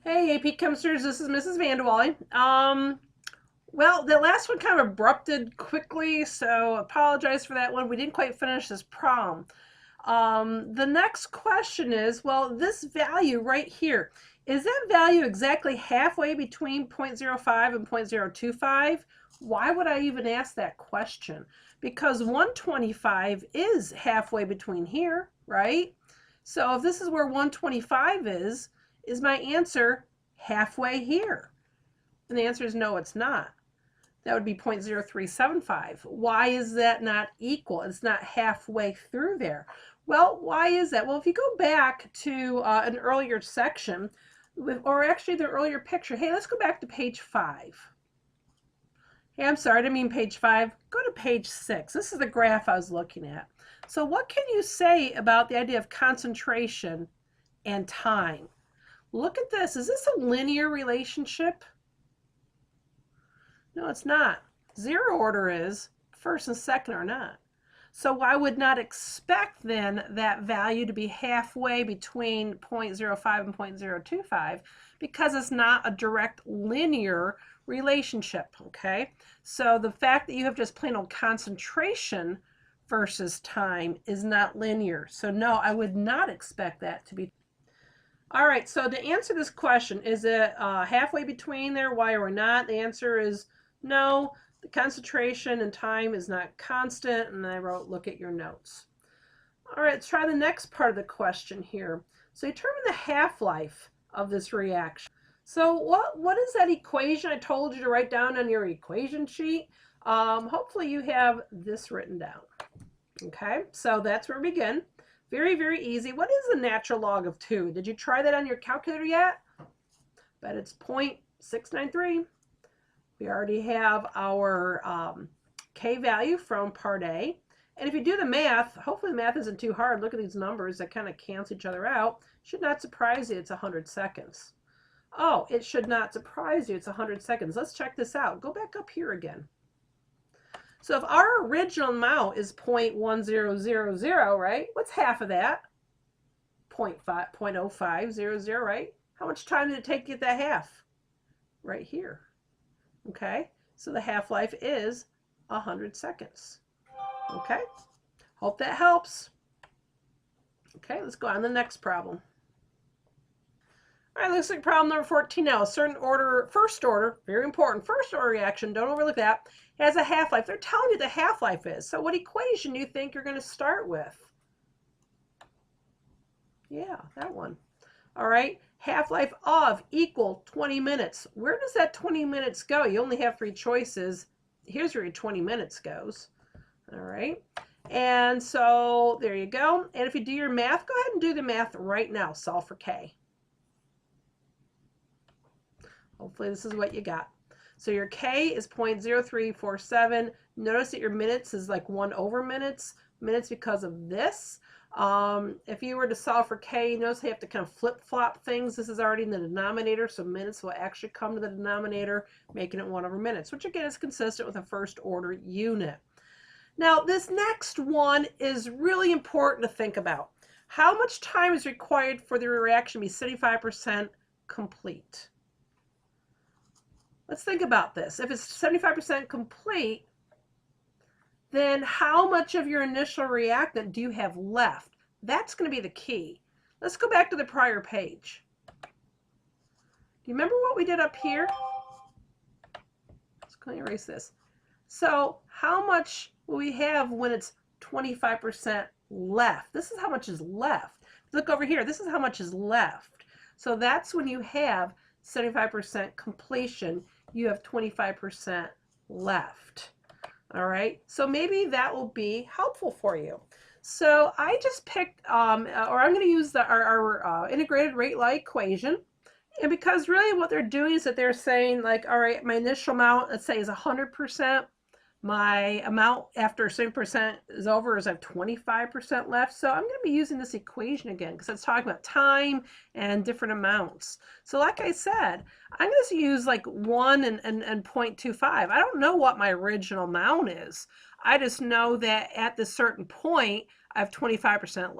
Hey, AP Chemisters, this is Mrs. Vanderwally. Well, the last one kind of abrupted quickly, so apologize for that one. We didn't quite finish this problem. The next question is, well, this value right here, is that value exactly halfway between 0.05 and 0.025? Why would I even ask that question? Because 125 is halfway between here, right? So if this is where 125 is my answer halfway here? And the answer is no, it's not. That would be 0.0375. Why is that not equal? It's not halfway through there. Well, why is that? Well, if you go back to an earlier section, or actually the earlier picture, hey, let's go back to page 5. Hey, I'm sorry, I didn't mean page 5. Go to page 6. This is the graph I was looking at. So what can you say about the idea of concentration and time? Look at this. Is this a linear relationship? No, it's not. Zero order is, first and second are not. So I would not expect then that value to be halfway between 0.05 and 0.025 because it's not a direct linear relationship, okay? So the fact that you have just plain old concentration versus time is not linear. So no, I would not expect that to be. All right, so to answer this question, is it halfway between there, why or not? The answer is no. The concentration and time is not constant, and I wrote, look at your notes. All right, let's try the next part of the question here. So determine the half-life of this reaction. So what is that equation I told you to write down on your equation sheet? Hopefully you have this written down. Okay, so that's where we begin. Very, very easy. What is the natural log of 2? Did you try that on your calculator yet? Bet it's 0.693. We already have our K value from part A. And if you do the math, hopefully the math isn't too hard. Look at these numbers that kind of cancel each other out. Should not surprise you, it's 100 seconds. Oh, it should not surprise you, it's 100 seconds. Let's check this out. Go back up here again. So if our original amount is 0.1000, right? What's half of that? 0.0500, right? How much time did it take to get that half? Right here. Okay, so the half-life is 100 seconds. Okay, hope that helps. Okay, let's go on to the next problem. All right, looks like problem number 14 now. A certain order, first order, very important, first order reaction, don't overlook that, has a half-life. They're telling you the half-life is. So what equation do you think you're going to start with? Yeah, that one. All right, half-life of equal 20 minutes. Where does that 20 minutes go? You only have 3 choices. Here's where your 20 minutes goes. All right, and so there you go. And if you do your math, go ahead and do the math right now. Solve for K. Hopefully this is what you got. So your K is 0.0347. Notice that your minutes is like 1 over minutes. Minutes because of this. If you were to solve for K, notice how you have to kind of flip-flop things. This is already in the denominator, so minutes will actually come to the denominator, making it 1 over minutes, which again is consistent with a first order unit. Now, this next one is really important to think about. How much time is required for the reaction to be 75% complete? Let's think about this. If it's 75% complete, then how much of your initial reactant do you have left? That's going to be the key. Let's go back to the prior page. Do you remember what we did up here? Let's go erase this. So how much will we have when it's 25% left? This is how much is left. Look over here. This is how much is left. So that's when you have 75% completion. You have 25% left. All right, so maybe that will be helpful for you. So I just picked, or I'm going to use our integrated rate law equation. And because really what they're doing is that they're saying like, all right, my initial amount, let's say is 100%. My amount after 70% is over is I have 25% left. So I'm going to be using this equation again because it's talking about time and different amounts. So like I said, I'm going to use like 1 and 0.25. I don't know what my original amount is. I just know that at this certain point, I have 25%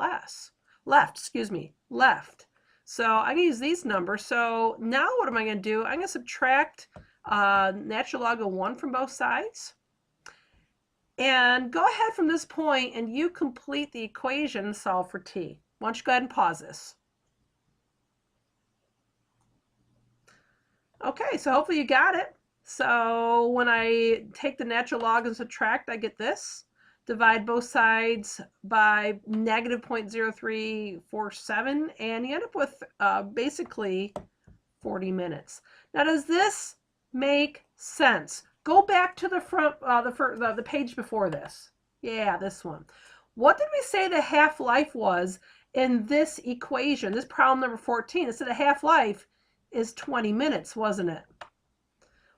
left. So I'm going to use these numbers. So now what am I going to do? I'm going to subtract natural log of 1 from both sides. And go ahead from this point and you complete the equation and solve for t. Why don't you go ahead and pause this. Okay, so hopefully you got it. So when I take the natural log and subtract, I get this. Divide both sides by negative 0.0347, and you end up with basically 40 minutes. Now, does this make sense? Go back to the front, the page before this. Yeah, this one. What did we say the half-life was in this equation, this problem number 14? It said the half-life is 20 minutes, wasn't it?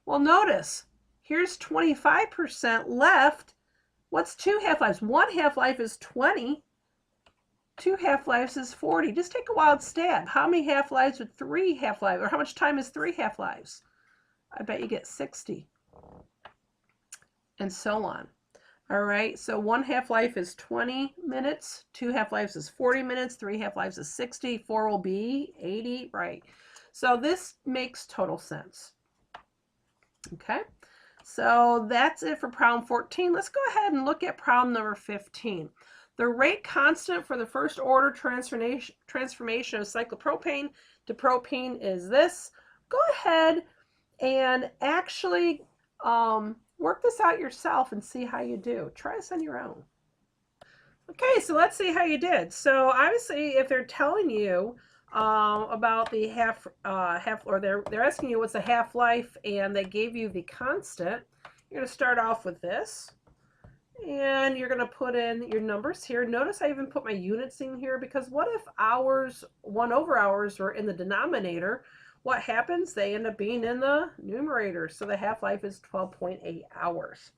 Well, notice, here's 25% left. What's 2 half-lives? 1 half-life is 20. 2 half-lives is 40. Just take a wild stab. How many half-lives would 3 half-lives, or how much time is 3 half-lives? I bet you get 60. And so on. All right, so 1 half-life is 20 minutes, 2 half-lives is 40 minutes, 3 half-lives is 60, 4 will be 80, right? So this makes total sense. Okay, so that's it for problem 14. Let's go ahead and look at problem number 15. The rate constant for the first order transformation of cyclopropane to propene is this. Go ahead and actually work this out yourself and see how you do. Try this on your own. Okay, so let's see how you did. So obviously, if they're telling you about the or they're asking you what's the half-life, and they gave you the constant, you're going to start off with this, and you're going to put in your numbers here. Notice I even put my units in here, because what if hours, 1/hours, were in the denominator? What happens? They end up being in the numerator. So the half-life is 12.8 hours.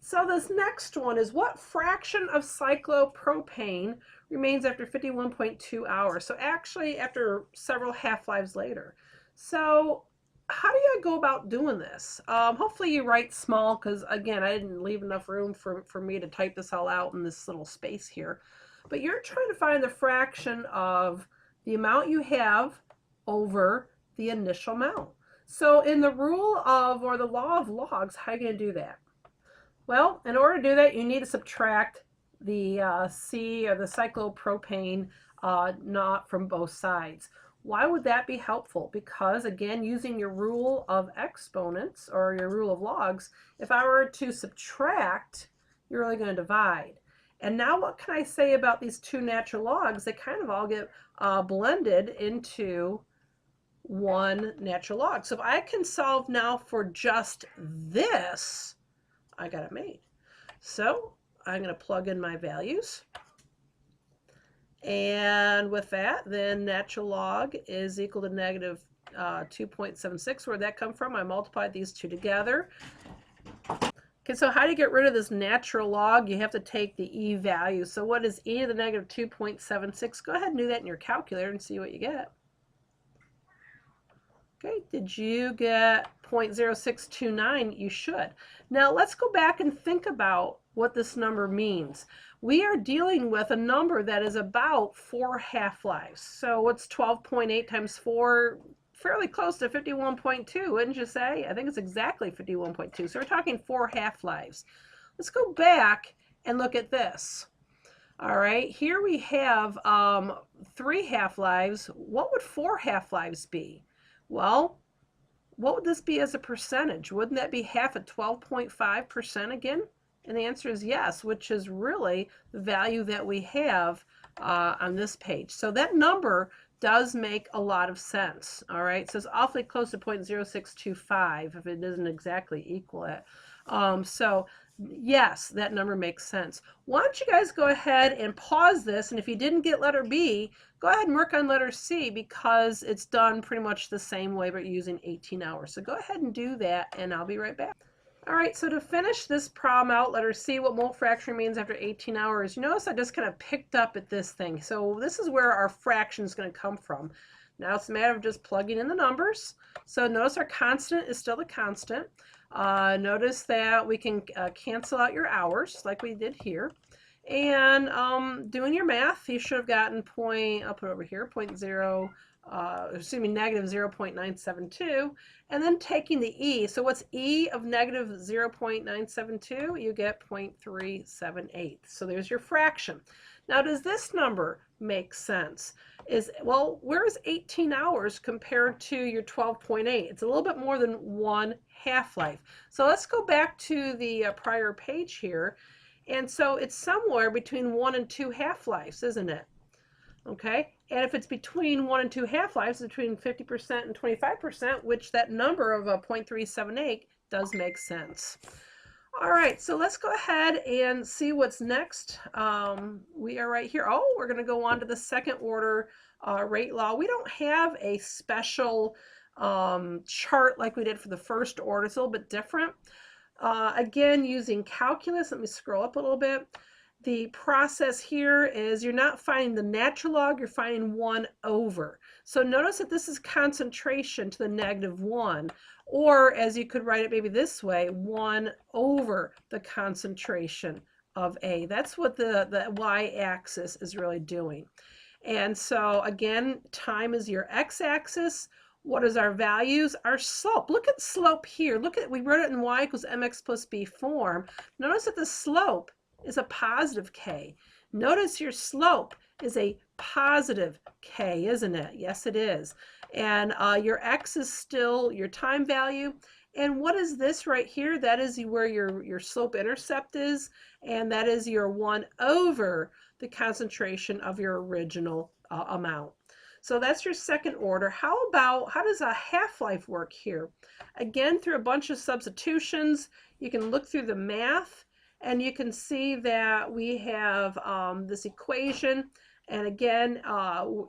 So this next one is, what fraction of cyclopropane remains after 51.2 hours? So actually after several half-lives later. So how do you go about doing this? Hopefully you write small, because again, I didn't leave enough room for me to type this all out in this little space here. But you're trying to find the fraction of the amount you have over the initial amount. So in the rule of, or the law of logs, how are you going to do that? Well, in order to do that, you need to subtract the C, or the cyclopropane, not from both sides. Why would that be helpful? Because again, using your rule of exponents, or your rule of logs, if I were to subtract, you're really going to divide. And now what can I say about these two natural logs? They kind of all get blended into one natural log. So if I can solve now for just this, I got it made. So I'm going to plug in my values. And with that, then natural log is equal to negative 2.76. Where'd that come from? I multiplied these two together. Okay, so how do you get rid of this natural log? You have to take the e value. So what is e to the negative 2.76? Go ahead and do that in your calculator and see what you get. Okay, did you get 0.0629? You should. Now let's go back and think about what this number means. We are dealing with a number that is about 4 half-lives. So what's 12.8 times 4? Fairly close to 51.2, wouldn't you say? I think it's exactly 51.2. So we're talking 4 half-lives. Let's go back and look at this. All right, here we have 3 half-lives. What would 4 half-lives be? Well, what would this be as a percentage? Wouldn't that be half at 12.5% again? And the answer is yes, which is really the value that we have on this page. So that number does make a lot of sense. All right, so it's awfully close to 0.0625 if it doesn't exactly equal it. So yes, that number makes sense. Why don't you guys go ahead and pause this, and if you didn't get letter B, go ahead and work on letter C, because it's done pretty much the same way but using 18 hours. So go ahead and do that, and I'll be right back. All right, so to finish this problem out, letter C, what mole fraction remains after 18 hours? You notice I just kind of picked up at this thing. So this is where our fraction is going to come from. Now it's a matter of just plugging in the numbers. So notice our constant is still the constant. Notice that we can cancel out your hours like we did here. And doing your math, you should have gotten I'll put it over here, 0.0 negative 0.972, and then taking the e. So what's e of negative 0.972? You get 0.378. So there's your fraction. Now, does this number make sense? Well, where is 18 hours compared to your 12.8? It's a little bit more than one half-life. So let's go back to the prior page here. And so it's somewhere between 1 and 2 half-lives, isn't it? Okay, and if it's between 1 and 2 half-lives, between 50% and 25%, which that number of 0.378 does make sense. All right, so let's go ahead and see what's next. We are right here. Oh, we're going to go on to the second order rate law. We don't have a special chart like we did for the first order. It's a little bit different. Again, using calculus, let me scroll up a little bit. The process here is you're not finding the natural log, you're finding 1 over. So notice that this is concentration to the negative 1, or as you could write it maybe this way, 1 over the concentration of A. That's what the y-axis is really doing. And so again, time is your x-axis. What is our values? Our slope. Look at slope here. Look at, we wrote it in y equals mx plus b form. Notice that the slope is a positive k. Notice your slope is a positive k, isn't it? Yes, it is. And your x is still your time value. And what is this right here? That is where your slope intercept is, and that is your 1 over the concentration of your original amount. So that's your second order. How does a half-life work here? Again, through a bunch of substitutions, you can look through the math, and you can see that we have this equation. And again,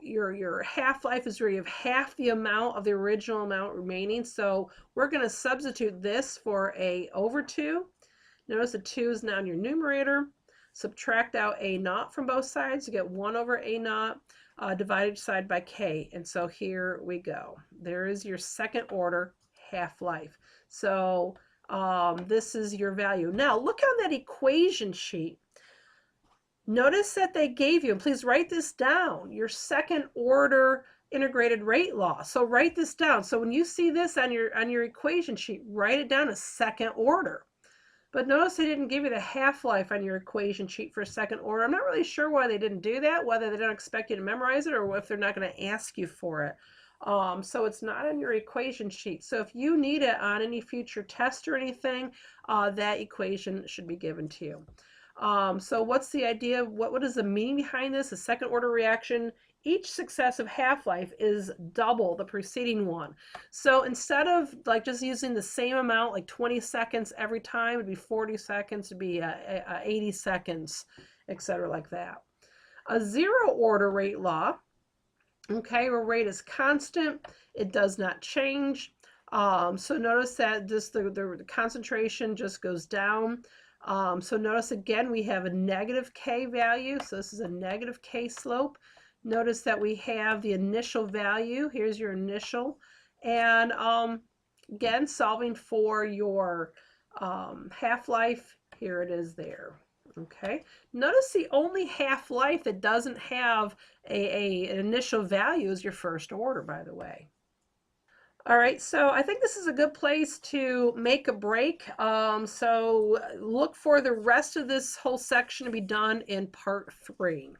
your half-life is where you have half the amount of the original amount remaining. So we're going to substitute this for a over 2. Notice the 2 is now in your numerator. Subtract out a naught from both sides. You get 1 over a naught divided side by k. And so here we go. There is your second order half-life. So this is your value. Now look on that equation sheet. Notice that they gave you, and please write this down, your second order integrated rate law. So write this down. So when you see this on your equation sheet, write it down as second order. But notice they didn't give you the half-life on your equation sheet for second order. I'm not really sure why they didn't do that, whether they don't expect you to memorize it or if they're not going to ask you for it. So it's not on your equation sheet. So if you need it on any future test or anything, that equation should be given to you. So what's the idea? What is the meaning behind this? A second order reaction, each successive half-life is double the preceding one. So instead of like just using the same amount, like 20 seconds every time, it'd be 40 seconds, it'd be 80 seconds, etc. like that. A zero order rate law, okay, where rate is constant, it does not change. So notice that just the concentration just goes down. So notice again, we have a negative k value. So this is a negative k slope. Notice that we have the initial value. Here's your initial. And again, solving for your half-life, here it is there. Okay. Notice the only half-life that doesn't have an initial value is your first order, by the way. All right, so I think this is a good place to make a break. So look for the rest of this whole section to be done in part 3.